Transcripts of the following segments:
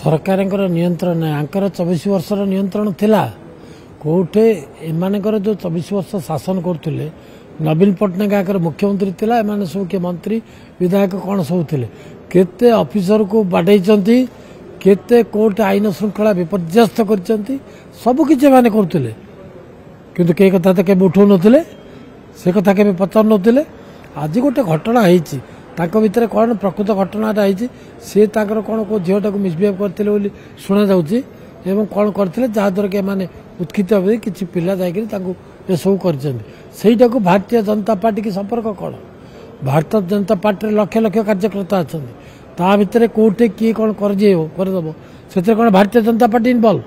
सरकार नियंत्रण ना आंकर 24 वर्षर नियंत्रण थिला कोठे एमानकर जो 24 वर्ष शासन करथुले नवीन पट्टनायक आकर मुख्यमंत्री थिला एमाने सब के मंत्री विधायक कौन सब थिले केते ऑफिसर को बाडैचंती केते कोर्ट आईन श्रृंखला विपर्यस्त करचंती सब किछ माने करथुले किंतु के कथा तो केबे उठौ नथिले से कथा केबे पचार नथिले आज गोटे घटना हेछि ताको भितर कौन प्रकृत घटनाटा होती सी ताकर कौन को झीटा को मिसबिहेव करते शुणा जाऊँगी एवं कौन करते जहाद्वारा कि एम उत्थित भाव कि पिला जासबू करटा को भारतीय जनता पार्टी की संपर्क कौन भारतीय जनता पार्टी लक्ष लक्ष कार्यकर्ता अच्छा ता भितर कौटे किए कौन करदेव से कौन भारतीय जनता पार्टी इनवल्व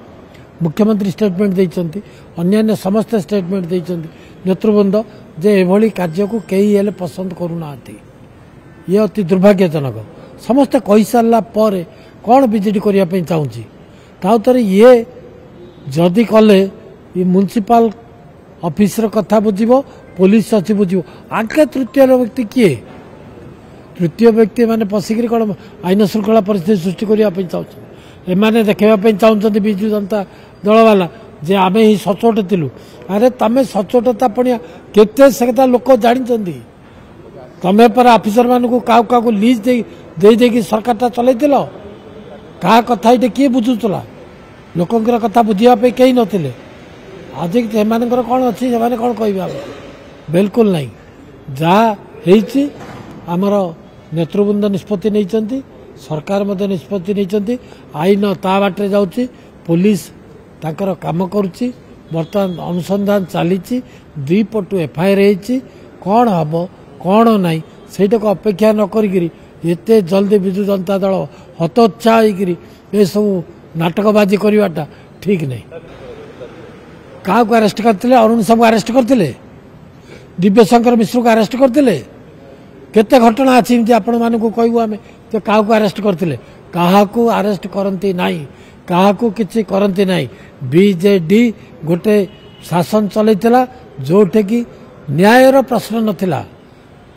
मुख्यमंत्री स्टेटमेंट देते अन्य समस्त स्टेटमेंट देते नेतृवृंद जे एभली कार्य को कई हेले पसंद करूना ये अति दुर्भाग्यजनक समस्ते कही सारा पर कौन बीजेडी करने चाहूँगी ताउतर ये जदि कले ये म्युनिसिपल ऑफिसर कथा बुझ पुलिस अच्छी बुझ आगे तृतीय व्यक्ति किए तृतीय व्यक्ति माने पशिक कौन आईन श्रृंखला परिस्थिति सृष्टि करने चाहते एमाने देखापी चाहते विजु जनता दल वाला जे आम ही सचोट थिलु अरे तमें सचोटता पड़िया केते लोक जानी तमें पर ऑफिसर मान को क्या लीज दे सरकार चल क्या कथा ये किए बुझुला लोकंर कथा बुझापी कहीं नथिले आज से कौन अच्छी से कौन कह बिल्कुल नहीं जहाँ आमर नेतृवृंद निष्पत्ति नहीं सरकार निष्पत्ति नहीं आईन ता बाटे जाऊँगी पुलिस ताकर काम करुच्ची बर्तमान अनुसंधान चली दुई पटु एफआईआर होती कौन हम कौन नाई सेटा को अपेक्षा न करी एते जल्दी विजु जनता दल हतोत्साह ये सब नाटकबाजी करवाटा ठीक नहीं क्या अरेस्ट करते अरुण साहू अरेस्ट करते दिव्यशंकर मिश्र को अरेस्ट करते केते घटना अच्छी आपण मान कहूँ आम क्या अरेस्ट करते क्या अरेस्ट करती ना क्या किसी करती ना बीजेडी गोटे शासन चलता जोटे कि न्यायर प्रश्न नथिला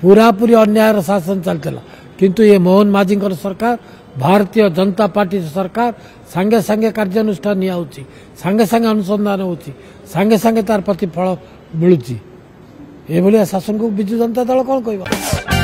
पूरापूरी अन्याय शासन चलता किंतु ये मोहन माझी सरकार भारतीय जनता पार्टी सरकार सांगे सांगे कार्यानुष्ठान निया सांगे सांगे अनुसंधान होची सांगे सांगे तार प्रतिफल मिलूची एभलिया शासन को विजु जनता दल कौन कहबा।